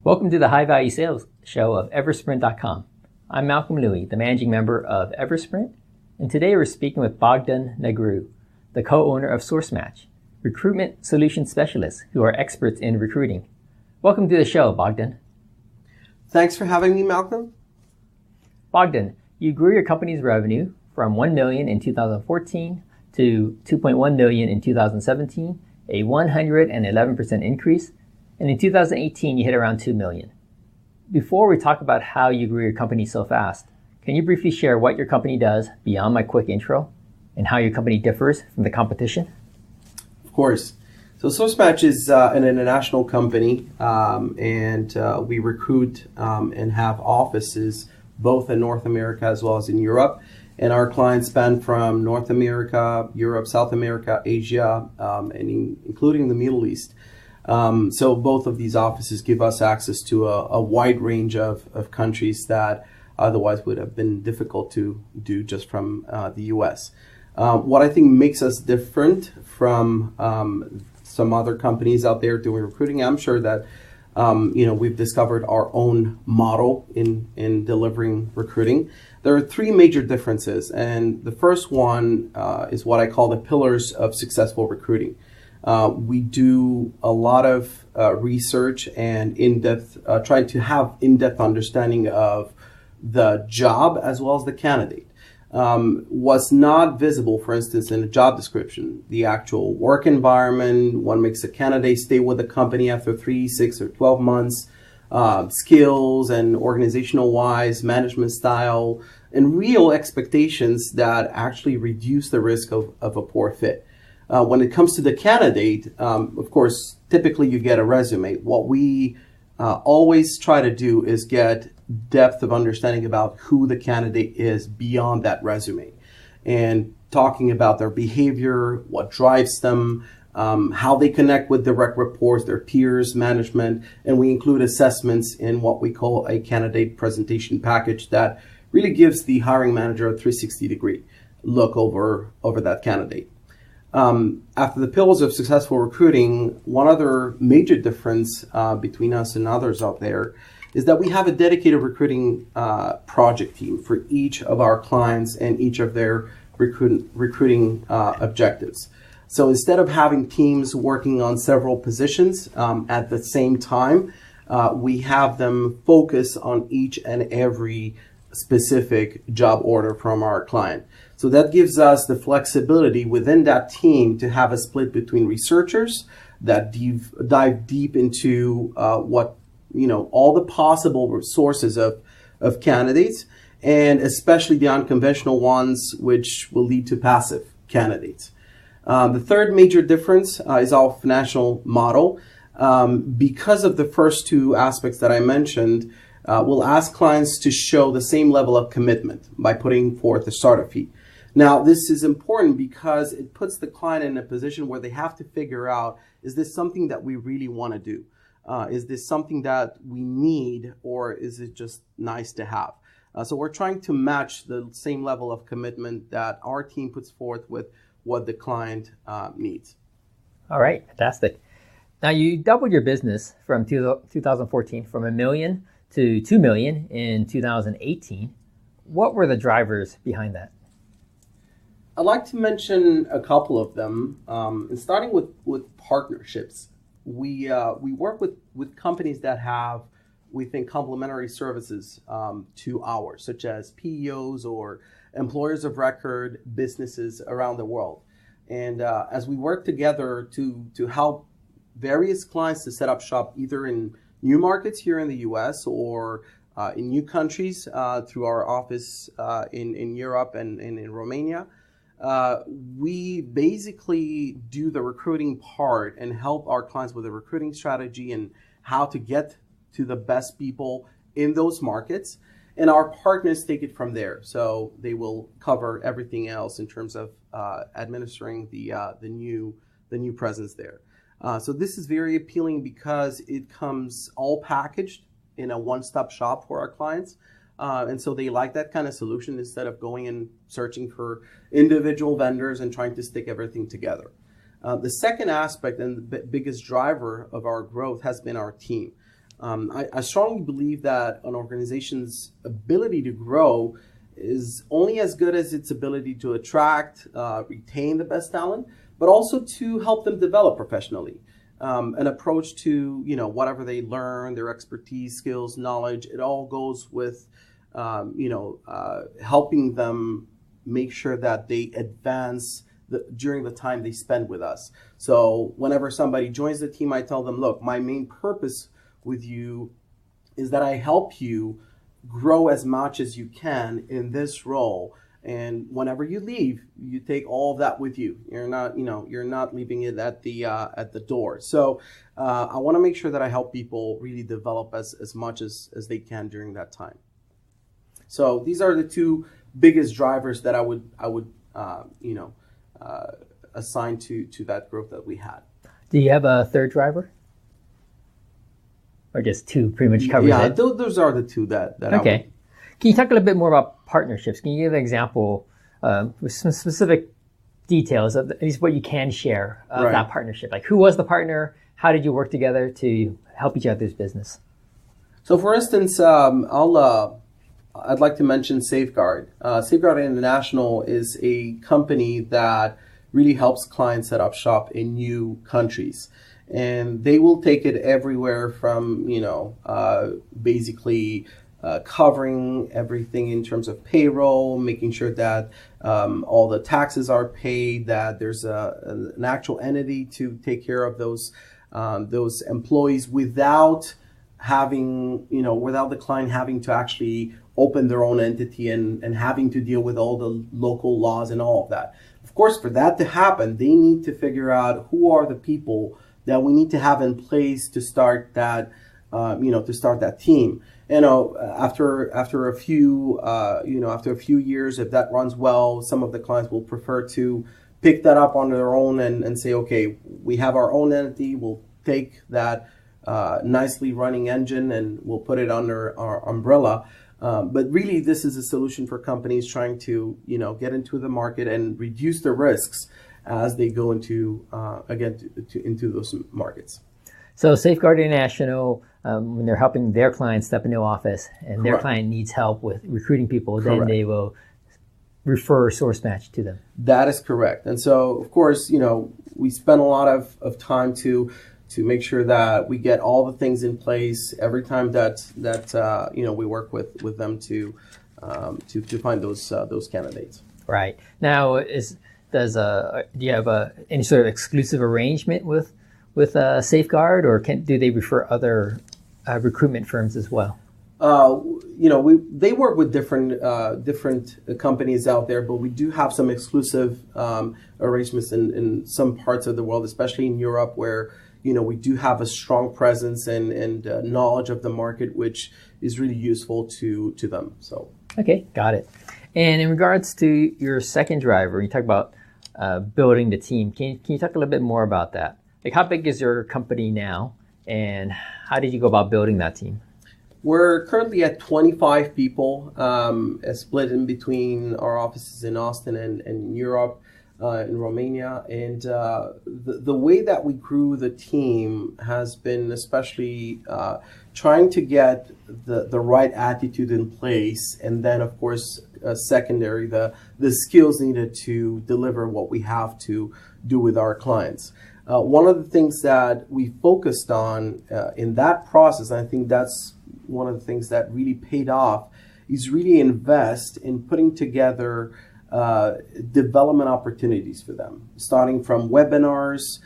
Welcome to the High Value Sales Show of Eversprint.com. I'm Malcolm Louie, the managing member of Eversprint, and today we're speaking with Bogdan Negru, the co-owner of SourceMatch, recruitment solution specialists who are experts in recruiting. Welcome to the show, Bogdan. Thanks for having me, Malcolm. Bogdan, you grew your company's revenue from $1 million in 2014 to $2.1 million in 2017, a 111% increase, and in 2018 you hit around $2 million. Before we talk about how you grew your company so fast, can you briefly share what your company does beyond my quick intro and how your company differs from the competition? Of course. So SourceMatch is an international company, and we recruit and have offices both in North America as well as in Europe. And our clients span from North America, Europe, South America, Asia, and including the Middle East. So both of these offices give us access to a wide range of countries that otherwise would have been difficult to do just from the US. What I think makes us different from some other companies out there doing recruiting, I'm sure that we've discovered our own model in delivering recruiting. There are three major differences, and the first one is what I call the pillars of successful recruiting. We do a lot of research and trying to have in-depth understanding of the job as well as the candidate. What's not visible, for instance, in a job description, the actual work environment, what makes a candidate stay with the company after 3, 6, or 12 months, skills and organizational-wise, management style, and real expectations that actually reduce the risk of a poor fit. When it comes to the candidate, of course, typically you get a resume. What we always try to do is get depth of understanding about who the candidate is beyond that resume, and talking about their behavior, what drives them, how they connect with direct reports, their peers, management, and we include assessments in what we call a candidate presentation package that really gives the hiring manager a 360-degree look over that candidate. After the pillars of successful recruiting, one other major difference between us and others out there is that we have a dedicated recruiting project team for each of our clients and each of their recruiting objectives. So instead of having teams working on several positions at the same time, we have them focus on each and every specific job order from our client. So that gives us the flexibility within that team to have a split between researchers that dive deep into all the possible sources of candidates, and especially the unconventional ones, which will lead to passive candidates. The third major difference is our financial model. Because of the first two aspects that I mentioned, we'll ask clients to show the same level of commitment by putting forth a startup fee. Now, this is important because it puts the client in a position where they have to figure out, is this something that we really want to do? Is this something that we need, or is it just nice to have? So we're trying to match the same level of commitment that our team puts forth with what the client needs. All right, fantastic. Now, you doubled your business from 2014 from $1 million to $2 million in 2018. What were the drivers behind that? I'd like to mention a couple of them, and starting with partnerships. We work with companies that have, we think, complementary services to ours, such as PEOs or employers of record businesses around the world. And as we work together to help various clients to set up shop either in new markets here in the US or in new countries through our office in Europe and in Romania, we basically do the recruiting part and help our clients with the recruiting strategy and how to get to the best people in those markets. And our partners take it from there. So they will cover everything else in terms of administering the new presence there. So this is very appealing because it comes all packaged in a one-stop shop for our clients. And so they like that kind of solution instead of going and searching for individual vendors and trying to stick everything together. The second aspect and the biggest driver of our growth has been our team. I strongly believe that an organization's ability to grow is only as good as its ability to attract, retain the best talent, but also to help them develop professionally. An approach to, whatever they learn, their expertise, skills, knowledge, it all goes with, helping them make sure that they advance during the time they spend with us. So whenever somebody joins the team, I tell them, look, my main purpose with you is that I help you grow as much as you can in this role. And whenever you leave, you take all of that with you. You're not leaving it at the door. So I want to make sure that I help people really develop as much as they can during that time. So these are the two biggest drivers that I would assign to that growth that we had. Do you have a third driver? Or just two pretty much covers it? Those are the two that okay. Can you talk a little bit more about partnerships? Can you give an example with some specific details of at least what you can share of that partnership? Like, who was the partner? How did you work together to help each other's business? So, for instance, I'd like to mention Safeguard. Safeguard International is a company that really helps clients set up shop in new countries. And they will take it everywhere from, basically covering everything in terms of payroll, making sure that all the taxes are paid, that there's an actual entity to take care of those employees without the client having to actually open their own entity and having to deal with all the local laws and all of that. Of course, for that to happen, they need to figure out who are the people that we need to have in place to start that, team. After a few years, if that runs well, some of the clients will prefer to pick that up on their own and say, okay, we have our own entity. We'll take that nicely running engine and we'll put it under our umbrella. But really, this is a solution for companies trying to, get into the market and reduce the risks as they go into into those markets. So Safeguard International, when they're helping their clients step into office and their client needs help with recruiting people, then they will refer SourceMatch to them. That is correct. And so, of course, we spend a lot of time to make sure that we get all the things in place every time that we work with them to find those candidates. Right. Now, do you have any sort of exclusive arrangement with Safeguard, or do they refer other recruitment firms as well? They work with different companies out there, but we do have some exclusive arrangements in some parts of the world, especially in Europe, where we do have a strong presence and knowledge of the market, which is really useful to them. So okay, got it. And in regards to your second driver, you talk about building the team. Can you talk a little bit more about that? Like, how big is your company now, and how did you go about building that team? We're currently at 25 people, split in between our offices in Austin and Europe, in Romania. And the way that we grew the team has been especially trying to get the right attitude in place, and then, of course, secondary, the skills needed to deliver what we have to do with our clients. One of the things that we focused on in that process, and I think that's one of the things that really paid off, is really invest in putting together development opportunities for them, starting from webinars,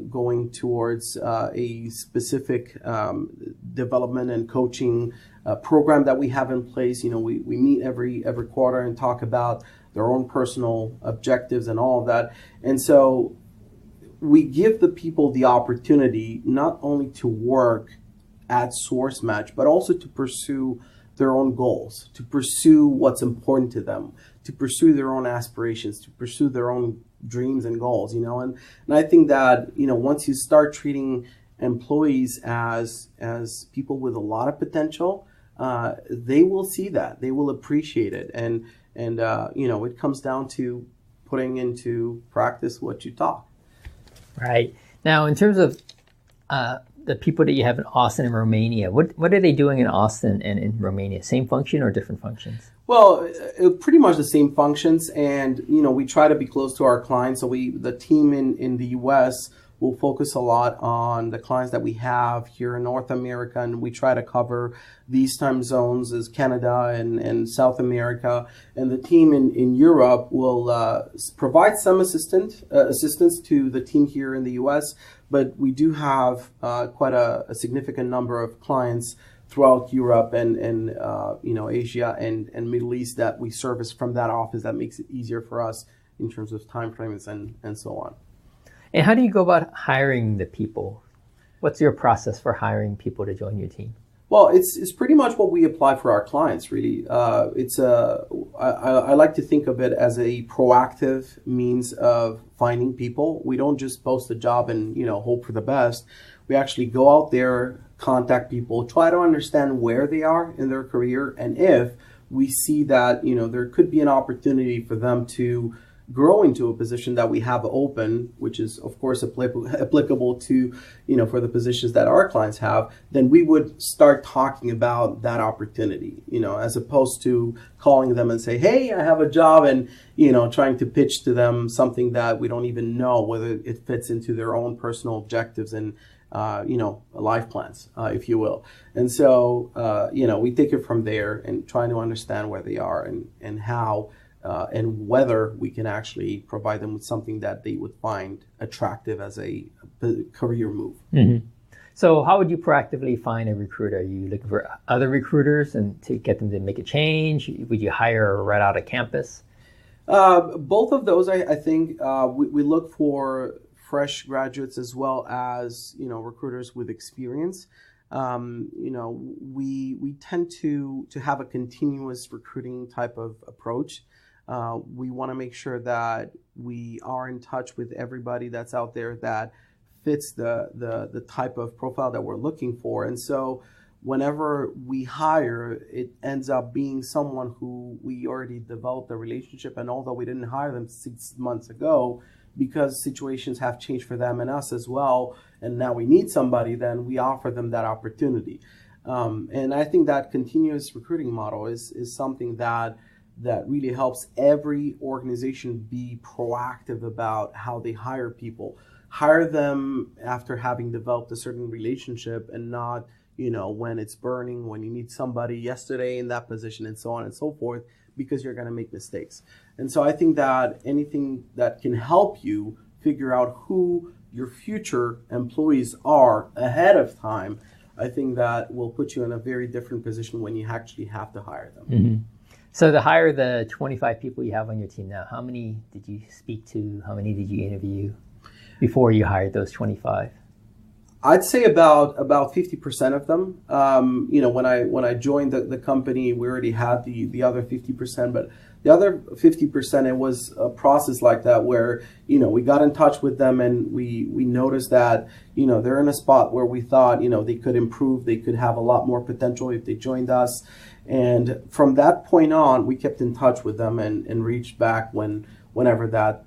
going towards a specific development and coaching program that we have in place. We meet every quarter and talk about their own personal objectives and all of that. And so we give the people the opportunity not only to work at SourceMatch, but also to pursue their own goals, to pursue what's important to them, to pursue their own aspirations, to pursue their own dreams and goals, and I think that, once you start treating employees as people with a lot of potential, they will see that, they will appreciate it. And it comes down to putting into practice what you taught. Right. Now, in terms of the people that you have in Austin and Romania, what are they doing in Austin and in Romania? Same function or different functions? Well, pretty much the same functions, and we try to be close to our clients. So the team in the U.S. will focus a lot on the clients that we have here in North America, and we try to cover these time zones as Canada and South America. And the team in Europe will provide some assistance to the team here in the U.S., but we do have quite a significant number of clients throughout Europe and Asia and Middle East that we service from that office. That makes it easier for us in terms of time frames and so on. And how do you go about hiring the people? What's your process for hiring people to join your team? Well, it's pretty much what we apply for our clients, really. I like to think of it as a proactive means of finding people. We don't just post a job and hope for the best. We actually go out there, contact people, try to understand where they are in their career, and if we see that there could be an opportunity for them to grow into a position that we have open, which is of course applicable to for the positions that our clients have, then we would start talking about that opportunity, as opposed to calling them and say, hey, I have a job, and trying to pitch to them something that we don't even know whether it fits into their own personal objectives and life plans, if you will. And so we take it from there and trying to understand where they are and how and whether we can actually provide them with something that they would find attractive as a career move. Mm-hmm. So how would you proactively find a recruiter? Are you looking for other recruiters and to get them to make a change? Would you hire right out of campus? Both of those, I think. We look for fresh graduates as well as recruiters with experience. We tend to have a continuous recruiting type of approach. We want to make sure that we are in touch with everybody that's out there that fits the type of profile that we're looking for. And so whenever we hire, it ends up being someone who we already developed a relationship, and although we didn't hire them 6 months ago, because situations have changed for them and us as well, and now we need somebody, then we offer them that opportunity. And I think that continuous recruiting model is something that really helps every organization be proactive about how they hire people. Hire them after having developed a certain relationship, and not, when it's burning, when you need somebody yesterday in that position, and so on and so forth, because you're going to make mistakes. And so I think that anything that can help you figure out who your future employees are ahead of time, I think that will put you in a very different position when you actually have to hire them. Mm-hmm. So to hire the 25 people you have on your team now, how many did you speak to? How many did you interview before you hired those 25? I'd say about 50% of them. When I joined the company, we already had the other 50%, but the other 50%, it was a process like that where we got in touch with them, and we noticed that they're in a spot where we thought they could improve, they could have a lot more potential if they joined us. And from that point on, we kept in touch with them and reached back whenever that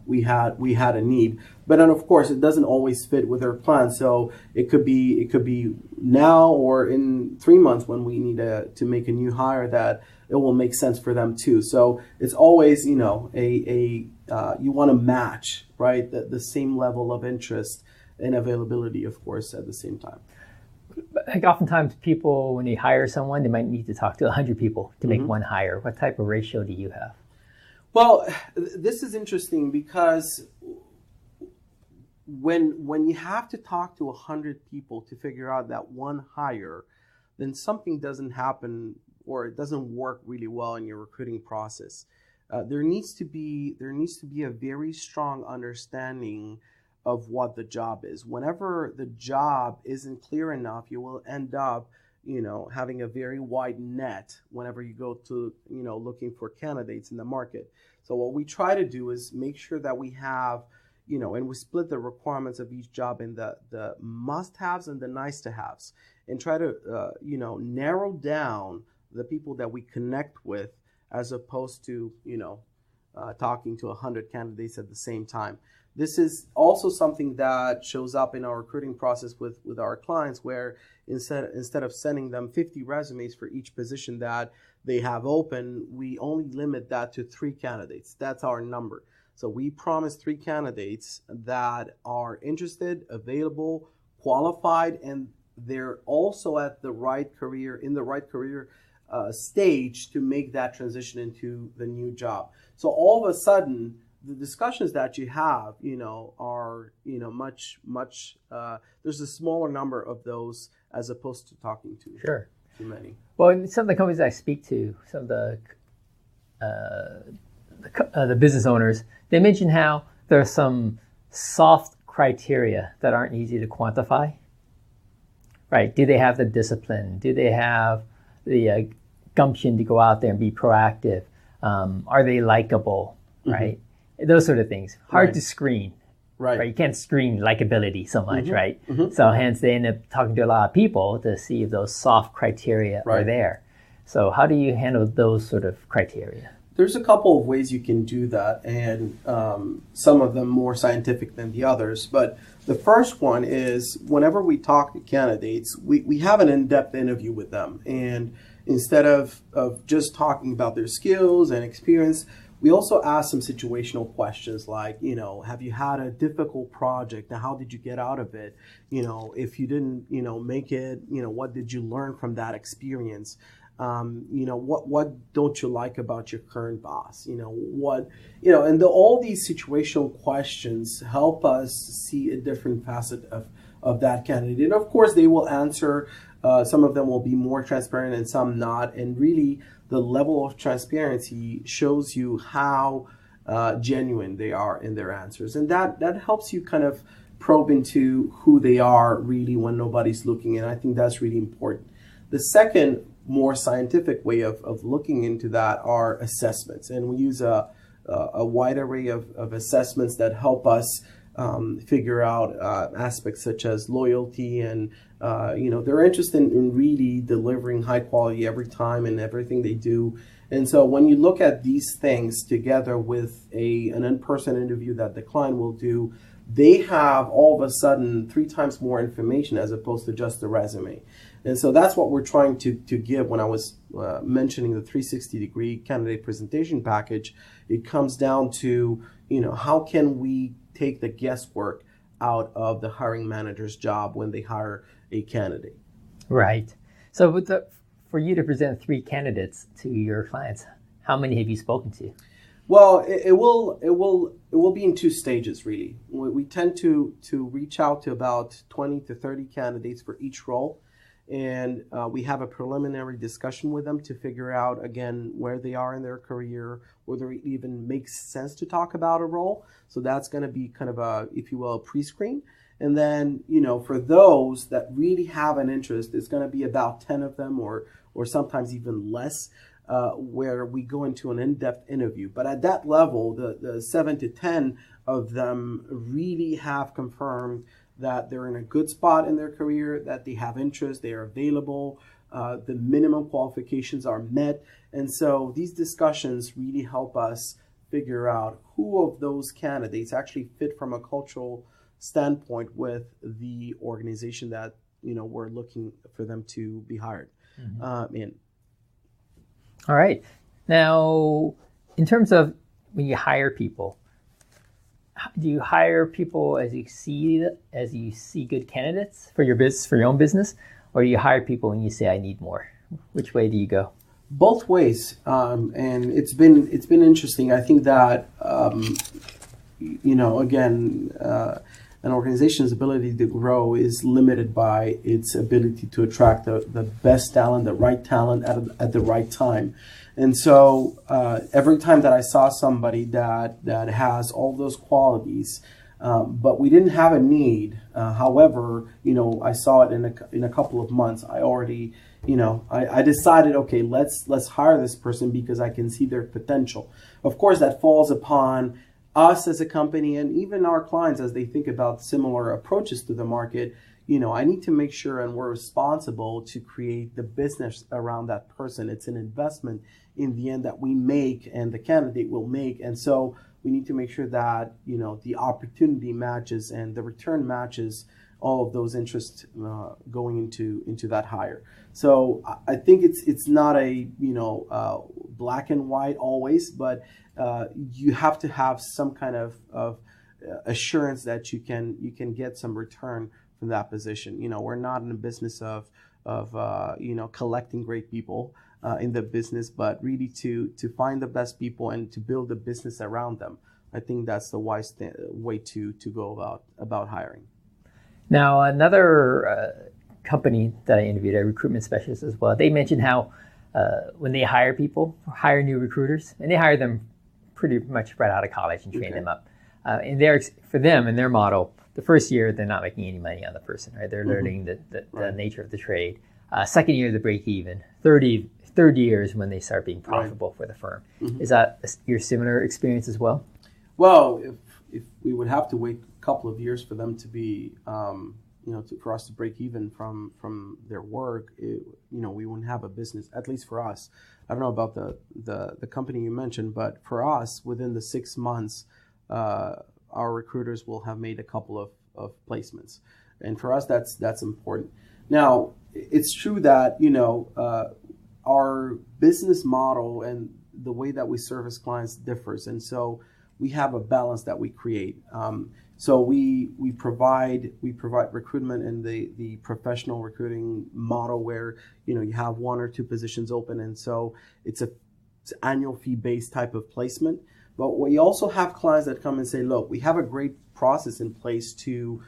we had a need. But then of course it doesn't always fit with their plan. So it could be now or in 3 months when we need to make a new hire that it will make sense for them too. So it's always you want to match, right, the same level of interest and availability, of course, at the same time. Like oftentimes people, when they hire someone, they might need to talk to 100 people to make one hire. What type of ratio do you have? Well, this is interesting because when you have to talk to 100 people to figure out that one hire, then something doesn't happen, or it doesn't work really well in your recruiting process. There needs to be a very strong understanding of what the job is. Whenever the job isn't clear enough, you will end up having a very wide net whenever you go to looking for candidates in the market. So what we try to do is make sure that we have and we split the requirements of each job in the must-haves and the nice-to-haves, and try to narrow down the people that we connect with, as opposed to talking to 100 candidates at the same time. This is also something that shows up in our recruiting process with our clients, where instead of sending them 50 resumes for each position that they have open, we only limit that to 3 candidates. That's our number. So we promise 3 candidates that are interested, available, qualified, and they're also at the right career, stage to make that transition into the new job. So all of a sudden, the discussions that you have, are, much, there's a smaller number of those as opposed to talking to too many. Well, in some of the companies I speak to, some of the business owners, they mention how there are some soft criteria that aren't easy to quantify. Right? Do they have the discipline? Do they have the gumption to go out there and be proactive? Are they likable? Right? Those sort of things. Hard to screen. Right. You can't screen likability so much, right? So hence they end up talking to a lot of people to see if those soft criteria are there. So how do you handle those sort of criteria? There's a couple of ways you can do that, and some of them more scientific than the others. But the first one is whenever we talk to candidates, we have an in-depth interview with them. And instead of just talking about their skills and experience, we also ask some situational questions like, have you had a difficult project? Now, how did you get out of it? If you didn't, make it, what did you learn from that experience? What don't you like about your current boss? All these situational questions help us see a different facet of that candidate. And of course, they will answer. Some of them will be more transparent and some not. And really, the level of transparency shows you how genuine they are in their answers. And that helps you kind of probe into who they are really when nobody's looking. And I think that's really important. The second more scientific way of looking into that are assessments. And we use a wide array of assessments that help us figure out aspects such as loyalty and, they're interested in really delivering high quality every time and everything they do. And so when you look at these things together with an in-person interview that the client will do, they have all of a sudden 3 times more information as opposed to just the resume. And so that's what we're trying to give when I was mentioning the 360-degree candidate presentation package. It comes down to, how can we take the guesswork out of the hiring manager's job when they hire a candidate. Right. So for you to present 3 candidates to your clients, how many have you spoken to? Well, it will be in 2 stages, really. We tend to reach out to about 20 to 30 candidates for each role. And we have a preliminary discussion with them to figure out, again, where they are in their career, whether it even makes sense to talk about a role. So that's going to be kind of a, if you will, a pre-screen. And then, for those that really have an interest, it's going to be about 10 of them or sometimes even less, where we go into an in-depth interview. But at that level, the 7 to 10 of them really have confirmed that they're in a good spot in their career, that they have interest, they are available, the minimum qualifications are met. And so these discussions really help us figure out who of those candidates actually fit from a cultural standpoint with the organization that, we're looking for them to be hired in. All right. Now, in terms of when you hire people, do you hire people as you see good candidates for your business, for your own business, or do you hire people when you say I need more? Which way do you go? Both ways, and it's been interesting. I think that an organization's ability to grow is limited by its ability to attract the best talent, the right talent at the right time. And so every time that I saw somebody that has all those qualities, but we didn't have a need. However, I saw it in a couple of months. I already, I decided, okay, let's hire this person because I can see their potential. Of course, that falls upon us as a company and even our clients as they think about similar approaches to the market. I need to make sure and we're responsible to create the business around that person. It's an investment in the end that we make and the candidate will make. And so we need to make sure that, the opportunity matches and the return matches all of those interests going into that hire. So I think it's not a black and white always, but you have to have some kind of assurance that you can get some return from that position. We're not in the business of collecting great people in the business, but really to find the best people and to build a business around them. I think that's the wise way to go about hiring. Now, another company that I interviewed, a recruitment specialist as well, they mentioned how when they hire new recruiters, and they hire them pretty much right out of college and train them up. And for them, in their model, the first year, they're not making any money on the person, right? They're learning the nature of the trade. Second year, they break even. Third year is when they start being profitable for the firm. Is that your similar experience as well? Well, if we would have to wait a couple of years for them to be, for us to break even from their work, we wouldn't have a business, at least for us. I don't know about the company you mentioned, but for us, within the 6 months, our recruiters will have made a couple of placements. And for us, that's important. Now, it's true that, our business model and the way that we service clients differs. And so we have a balance that we create. So we provide recruitment in the professional recruiting model where, you have 1 or 2 positions open. And so it's an annual fee-based type of placement. But we also have clients that come and say, look, we have a great process in place to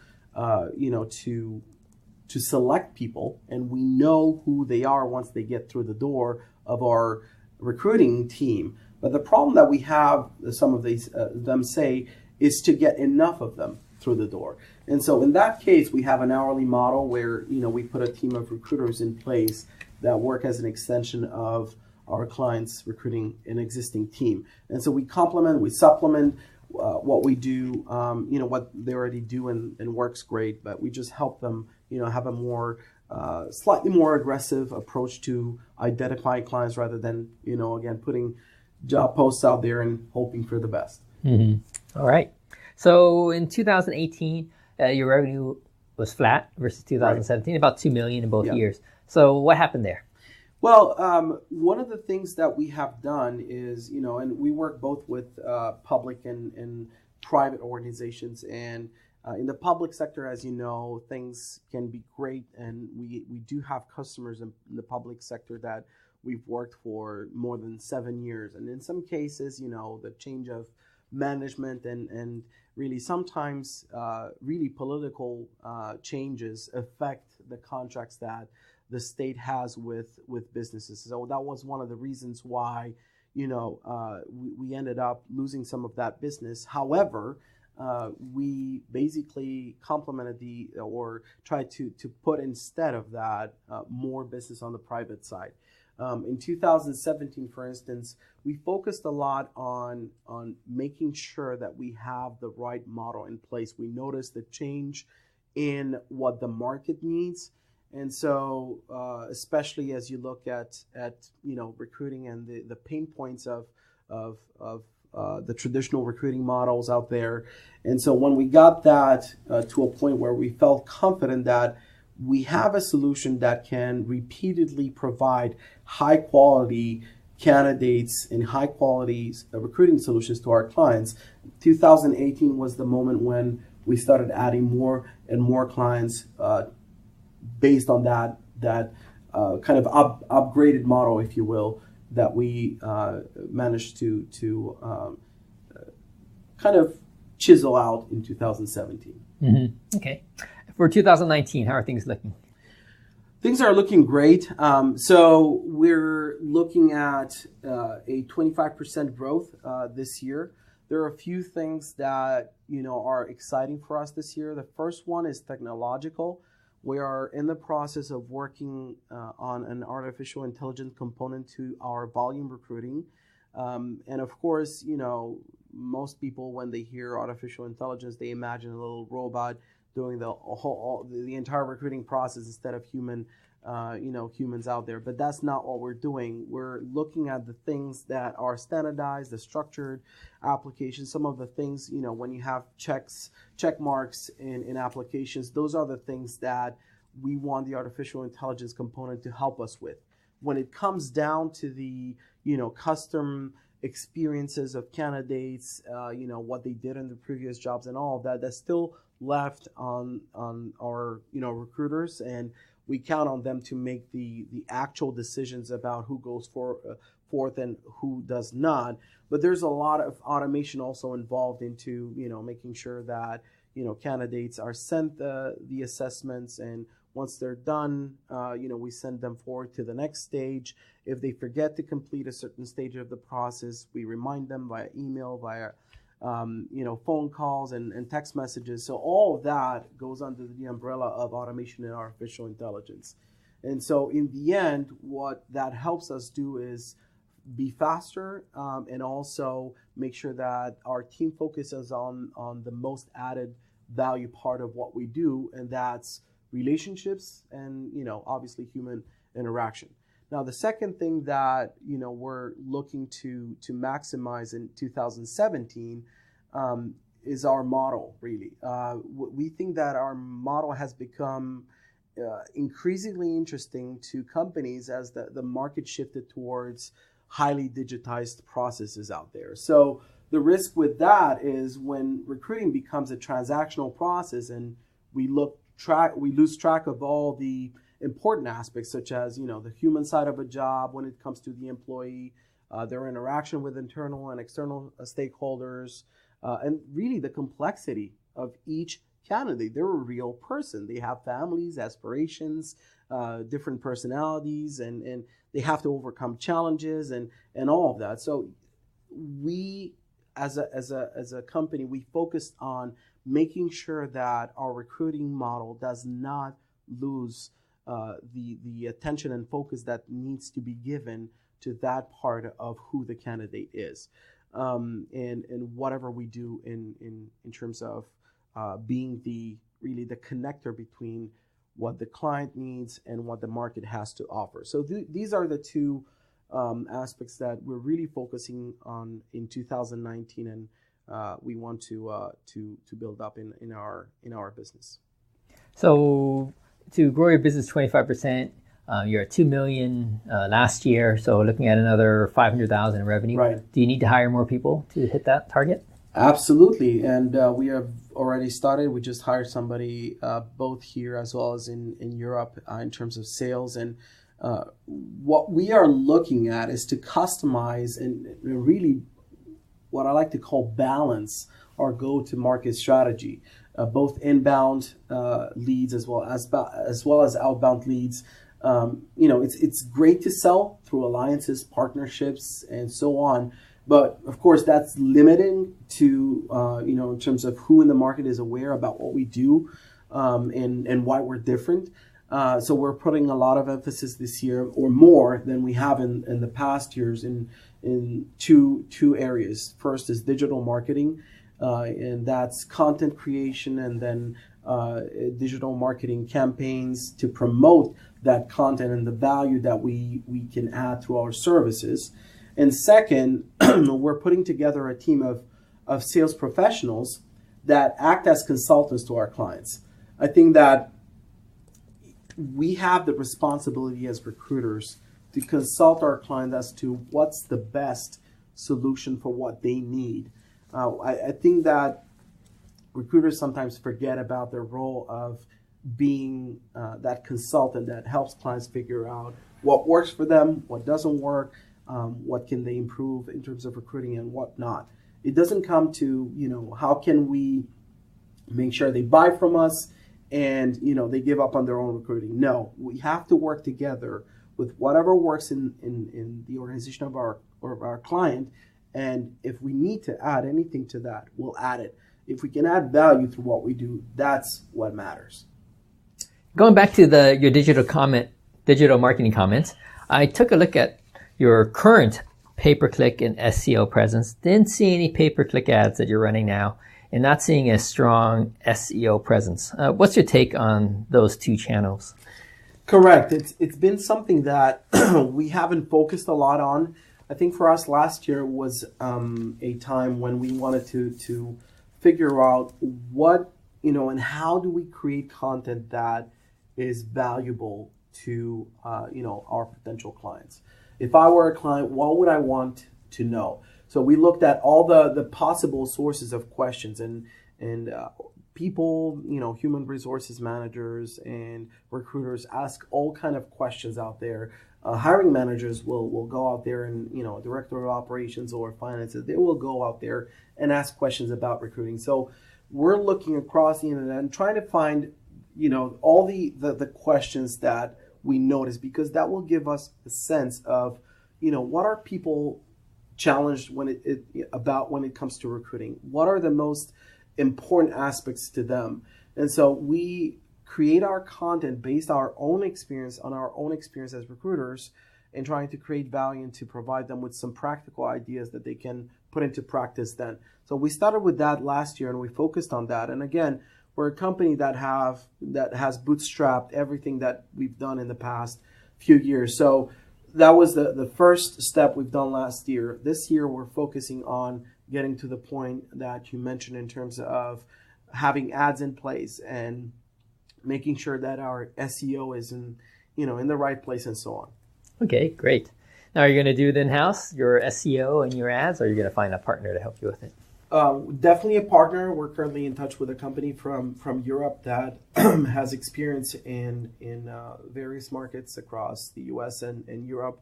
select people, and we know who they are once they get through the door of our recruiting team. But the problem that we have, some of them say, is to get enough of them through the door. And so in that case, we have an hourly model where, we put a team of recruiters in place that work as an extension of our clients recruiting an existing team. And so we supplement what we do, what they already do and works great, but we just help them, have a more, slightly more aggressive approach to identifying clients rather than, again, putting job posts out there and hoping for the best. All right. So in 2018, your revenue was flat versus 2017, about $2 million in both years. So what happened there? Well, one of the things that we have done is, and we work both with public and private organizations. And in the public sector, as you know, things can be great. And we do have customers in the public sector that we've worked for more than 7 years. And in some cases, the change of management and really sometimes really political changes affect the contracts that the state has with businesses. So that was one of the reasons why, we ended up losing some of that business. However, we basically complemented or tried to put instead of that more business on the private side. In 2017, for instance, we focused a lot on making sure that we have the right model in place. We noticed the change in what the market needs. And so, especially as you look at recruiting and the pain points of the traditional recruiting models out there. And so when we got that to a point where we felt confident that we have a solution that can repeatedly provide high quality candidates and high quality recruiting solutions to our clients, 2018 was the moment when we started adding more and more clients based on that kind of upgraded model, if you will, that we managed to kind of chisel out in 2017. Okay. For 2019, how are things looking? Things are looking great. So we're looking at a 25% growth this year. There are a few things that are exciting for us this year. The first one is technological. We are in the process of working on an artificial intelligence component to our volume recruiting. And of course, most people, when they hear artificial intelligence, they imagine a little robot doing the entire recruiting process instead of human humans out there. But that's not what we're doing. We're looking at the things that are standardized, the structured applications, some of the things, when you have check marks in applications, those are the things that we want the artificial intelligence component to help us with. When it comes down to the, custom experiences of candidates, what they did in the previous jobs and all of that, that's still left on our, recruiters, and we count on them to make the actual decisions about who goes forth and who does not. But there's a lot of automation also involved into, making sure that, candidates are sent the assessments, and once they're done, we send them forward to the next stage. If they forget to complete a certain stage of the process, we remind them via email, via phone calls and text messages. So all of that goes under the umbrella of automation and artificial intelligence. And so in the end, what that helps us do is be faster, and also make sure that our team focuses on the most added value part of what we do, and that's relationships and, obviously human interaction. Now, the second thing that, we're looking to maximize in 2017 is our model, really. We think that our model has become increasingly interesting to companies as the market shifted towards highly digitized processes out there. So the risk with that is when recruiting becomes a transactional process and we lose track of all the important aspects, such as the human side of a job when it comes to the employee, their interaction with internal and external stakeholders, and really the complexity of each candidate. They're a real person. They have families, aspirations, different personalities, and they have to overcome challenges and all of that. So we, as a company, we focused on making sure that our recruiting model does not lose the attention and focus that needs to be given to that part of who the candidate is, and whatever we do in terms of being the connector between what the client needs and what the market has to offer. So these are the two aspects that we're really focusing on in 2019, and we want to build up in our business. So to grow your business 25%, you're at $2 million last year, so looking at another $500,000 in revenue. Right. Do you need to hire more people to hit that target? Absolutely, and we have already started. We just hired somebody both here as well as in Europe in terms of sales. And what we are looking at is to customize and really what I like to call balance our go-to-market strategy, both inbound leads as well as outbound leads. It's great to sell through alliances, partnerships, and so on. But of course, that's limiting to, in terms of who in the market is aware about what we do, and why we're different. So we're putting a lot of emphasis this year, or more than we have in the past years, in two areas. First is digital marketing, and that's content creation, and then digital marketing campaigns to promote that content and the value that we can add to our services. And second, we're putting together a team of sales professionals that act as consultants to our clients. I think that we have the responsibility as recruiters to consult our clients as to what's the best solution for what they need. I think that recruiters sometimes forget about their role of being that consultant that helps clients figure out what works for them, what doesn't work, what can they improve in terms of recruiting and what not. It doesn't come to, how can we make sure they buy from us and, they give up on their own recruiting. No, we have to work together with whatever works in the organization of our client. And if we need to add anything to that, we'll add it. If we can add value through what we do, that's what matters. Going back to your digital marketing comments, I took a look at your current pay-per-click and SEO presence. Didn't see any pay-per-click ads that you're running now, and not seeing a strong SEO presence. What's your take on those two channels? Correct. It's been something that we haven't focused a lot on. I think for us last year was a time when we wanted to figure out what, and how do we create content that is valuable to our potential clients. If I were a client, what would I want to know? So we looked at all the possible sources of questions, and people, human resources managers and recruiters ask all kind of questions out there. Hiring managers will go out there, and director of operations or finance, they will go out there and ask questions about recruiting. So we're looking across the internet and trying to find all the questions that we notice, because that will give us a sense of what are people challenged when it comes to recruiting. What are the most important aspects to them? And so we create our content based on our own experience as recruiters, and trying to create value and to provide them with some practical ideas that they can put into practice then. So we started with that last year, and we focused on that. And again, we're a company that has bootstrapped everything that we've done in the past few years. So that was the first step we've done last year. This year, we're focusing on getting to the point that you mentioned in terms of having ads in place and making sure that our SEO is in the right place and so on. Okay, great. Now, are you going to do it in-house, your SEO and your ads, or are you going to find a partner to help you with it? Definitely a partner. We're currently in touch with a company from Europe that has experience in various markets across the US and Europe.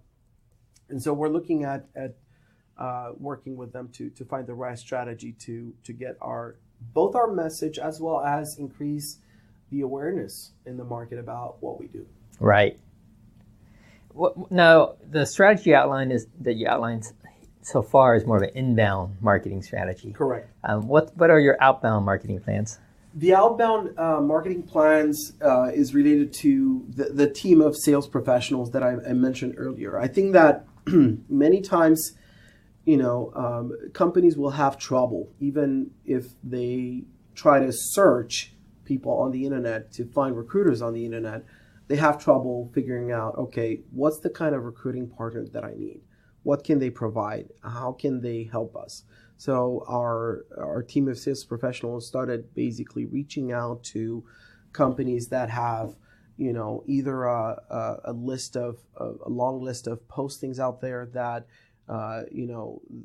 And so we're looking at working with them to find the right strategy to get both our message as well as increase the awareness in the market about what we do. Right. Now, the strategy that you outlined so far is more of an inbound marketing strategy. Correct. What are your outbound marketing plans? The outbound marketing plans is related to the team of sales professionals that I mentioned earlier. I think that many times, companies will have trouble, even if they try to search people on the internet to find recruiters on the internet. They have trouble figuring out, okay, what's the kind of recruiting partner that I need? What can they provide? How can they help us? So our team of sales professionals started basically reaching out to companies that have, either a long list of postings out there that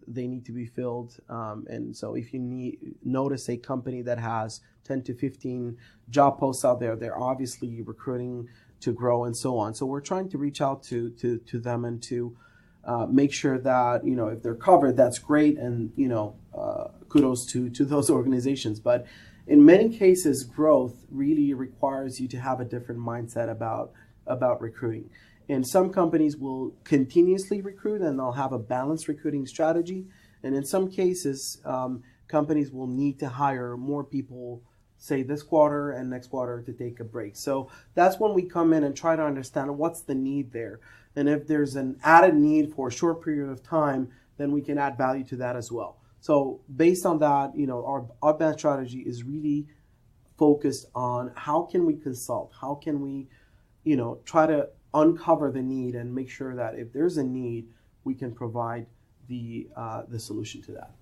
they need to be filled. And so if you notice a company that has 10 to 15 job posts out there, they're obviously recruiting to grow and so on. So we're trying to reach out to them and to make sure that, if they're covered, that's great. And, kudos to those organizations. But in many cases, growth really requires you to have a different mindset about recruiting. And some companies will continuously recruit, and they'll have a balanced recruiting strategy. And in some cases, companies will need to hire more people, say this quarter and next quarter, to take a break. So that's when we come in and try to understand what's the need there. And if there's an added need for a short period of time, then we can add value to that as well. So based on that, our outbound strategy is really focused on how can we consult, how can we, try to uncover the need and make sure that if there's a need, we can provide the solution to that.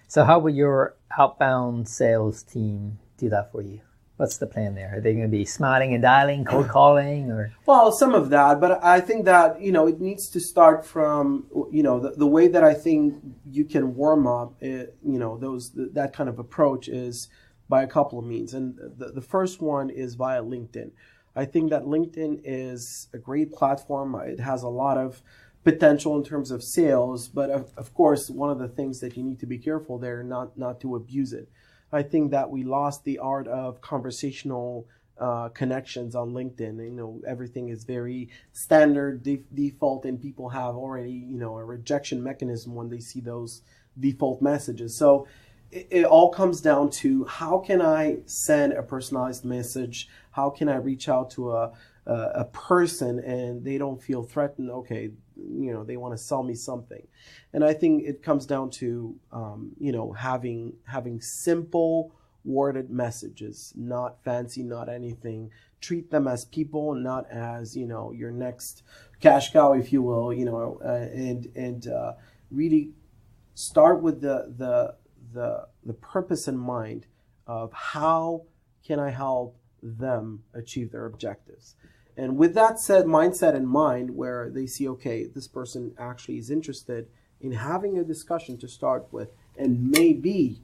So how will your outbound sales team do that for you? What's the plan there? Are they going to be smarting and dialing, cold calling, or? Well, some of that, but I think that, it needs to start from, the way that I think you can warm up, that kind of approach is by a couple of means. And the first one is via LinkedIn. I think that LinkedIn is a great platform. It has a lot of potential in terms of sales, but of course, one of the things that you need to be careful there, not to abuse it. I think that we lost the art of conversational connections on LinkedIn. Everything is very standard, default, and people have already, a rejection mechanism when they see those default messages. So it all comes down to how can I send a personalized message? How can I reach out to a person and they don't feel threatened? Okay, they want to sell me something. And I think it comes down to, having simple worded messages, not fancy, not anything, treat them as people, not as, your next cash cow, if you will, and really start with the purpose in mind of how can I help them achieve their objectives. And with that mindset in mind, where they see, okay, this person actually is interested in having a discussion to start with, and maybe,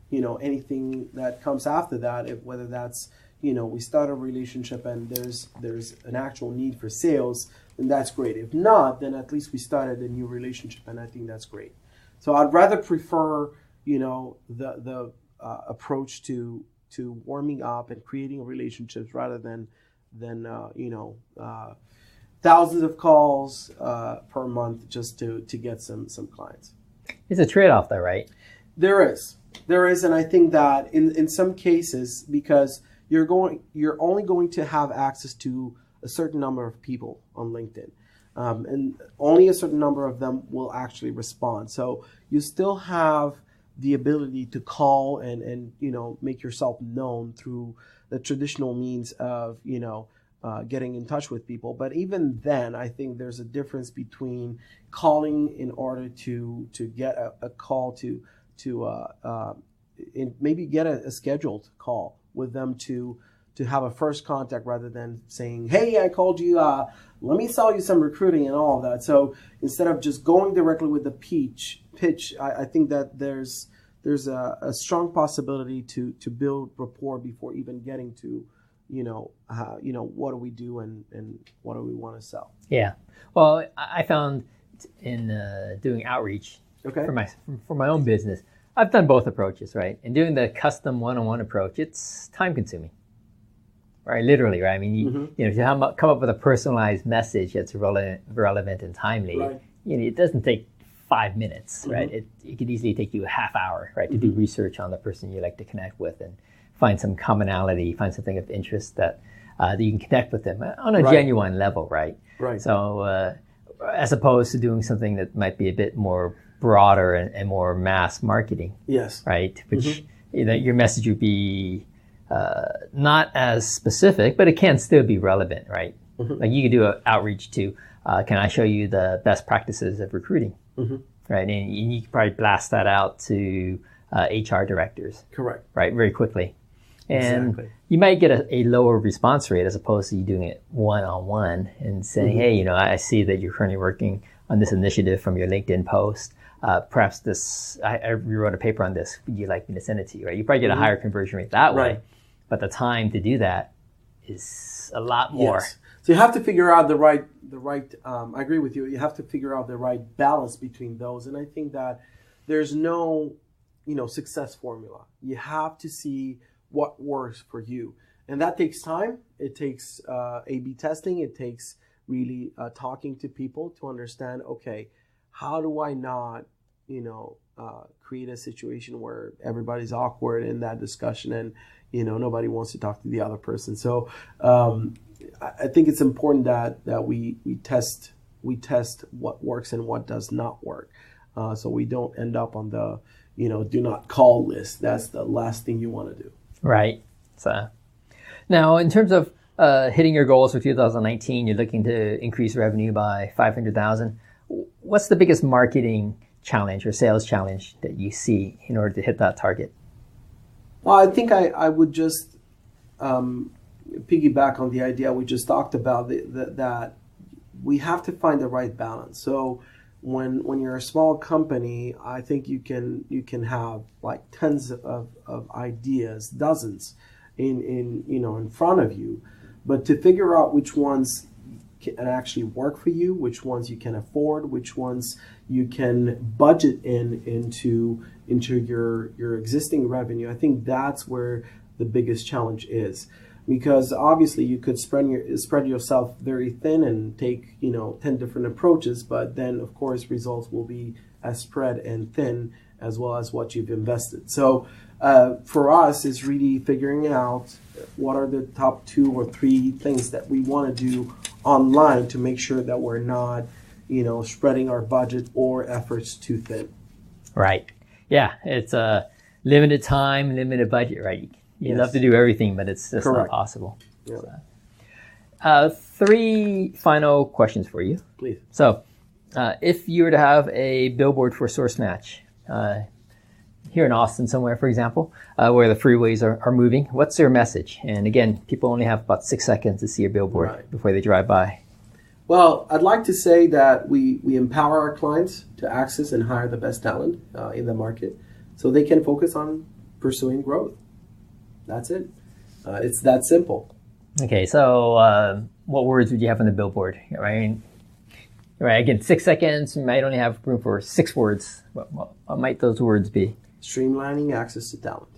anything that comes after that, whether that's, we start a relationship and there's an actual need for sales, then that's great. If not, then at least we started a new relationship, and I think that's great. So I'd rather prefer, the approach to warming up and creating relationships rather than thousands of calls per month just to get some clients. It's a trade-off though, right? There is, and I think that in some cases, because you're only going to have access to a certain number of people on LinkedIn, and only a certain number of them will actually respond. So you still have the ability to call and make yourself known through the traditional means of getting in touch with people. But even then, I think there's a difference between calling in order to get a call to maybe get a scheduled call with them to have a first contact, rather than saying, hey, I called you, let me sell you some recruiting and all of that. So instead of just going directly with the pitch, I think that there's a strong possibility to build rapport before even getting to what do we do and what do we want to sell. Yeah. Well, I found in doing outreach for my own business, I've done both approaches, right? And doing the custom one-on-one approach, it's time consuming, right? Literally, right? I mean, to come up with a personalized message that's relevant and timely, right. It doesn't take 5 minutes, right? It could easily take you a half hour, right, to do research on the person you like to connect with and find some commonality, find something of interest that you can connect with them on a genuine level, right? Right. So as opposed to doing something that might be a bit more broader and more mass marketing, yes, right? Which your message would be not as specific, but it can still be relevant, right? Like you could do an outreach to, can I show you the best practices of recruiting, right? And you could probably blast that out to HR directors, correct, right, very quickly. And exactly. You might get a lower response rate as opposed to you doing it one-on-one and saying, hey, I see that you're currently working on this initiative from your LinkedIn post. Perhaps I rewrote a paper on this. Would you like me to send it to you, right? You probably get a higher conversion rate that way, but the time to do that is a lot more. Yes. So you have to figure out the right. I agree with you. You have to figure out the right balance between those, and I think that there's no, success formula. You have to see what works for you, and that takes time. It takes A/B testing. It takes really talking to people to understand. Okay, how do I not, create a situation where everybody's awkward in that discussion and nobody wants to talk to the other person. So I think it's important that we test what works and what does not work, so we don't end up on the do not call list. That's the last thing you want to do. Right. So now, in terms of hitting your goals for 2019, you're looking to increase revenue by $500,000. What's the biggest marketing challenge or sales challenge that you see in order to hit that target? Well, I think I would just piggyback on the idea we just talked about, that we have to find the right balance. So when you're a small company, I think you can have like tons of ideas, dozens in front of you, but to figure out which ones can actually work for you, which ones you can afford, which ones you can budget into your existing revenue, I think that's where the biggest challenge is. Because obviously you could spread yourself very thin and take 10 different approaches, but then of course results will be as spread and thin as well as what you've invested. So for us, it's really figuring out what are the top 2 or 3 things that we want to do online to make sure that we're not spreading our budget or efforts too thin. Right. Yeah, it's a limited time, limited budget, right? You'd love to do everything, but it's just not possible. Yeah. Three final questions for you. Please. So, if you were to have a billboard for SourceMatch, here in Austin somewhere, for example, where the freeways are moving, what's your message? And again, people only have about 6 seconds to see a billboard before they drive by. Well, I'd like to say that we empower our clients to access and hire the best talent in the market so they can focus on pursuing growth. That's it. It's that simple. Okay, so what words would you have on the billboard? Right, again, 6 seconds, you might only have room for 6 words. What might those words be? Streamlining access to talent.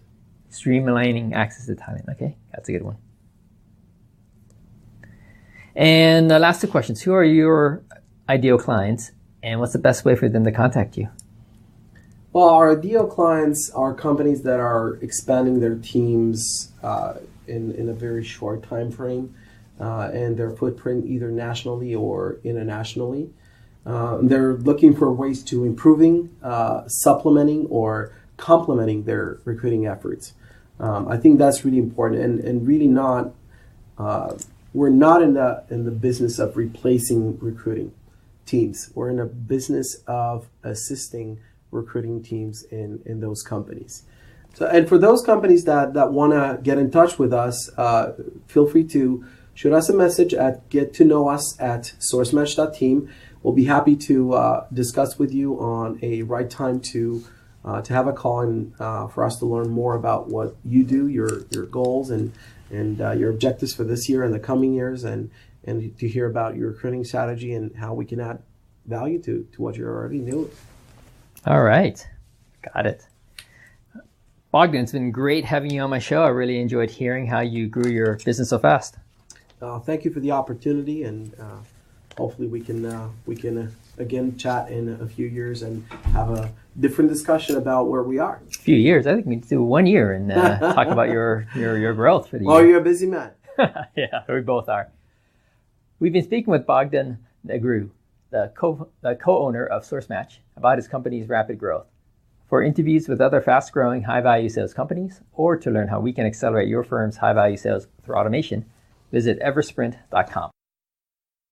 Streamlining access to talent. Okay, that's a good one. And the last 2 questions. Who are your ideal clients, and what's the best way for them to contact you? Well, our ideal clients are companies that are expanding their teams in a very short time frame and their footprint either nationally or internationally. They're looking for ways to improving, supplementing, or complementing their recruiting efforts. I think that's really important, and really not. We're not in the business of replacing recruiting teams. We're in a business of assisting recruiting teams in those companies. So, and for those companies that want to get in touch with us, feel free to shoot us a message at gettoknowus@sourcematch.team. We'll be happy to discuss with you on a right time to have a call and for us to learn more about what you do, your goals, and your objectives for this year and the coming years, and to hear about your recruiting strategy and how we can add value to what you're already doing. All right. Got it. Bogdan, it's been great having you on my show. I really enjoyed hearing how you grew your business so fast. Thank you for the opportunity, and hopefully we can again chat in a few years and have a different discussion about where we are. A few years? I think we need to do 1 year and talk about your growth for the year. Well, you're a busy man. Yeah, we both are. We've been speaking with Bogdan Negru, the co-owner of SourceMatch, about his company's rapid growth. For interviews with other fast-growing, high-value sales companies, or to learn how we can accelerate your firm's high-value sales through automation, visit eversprint.com.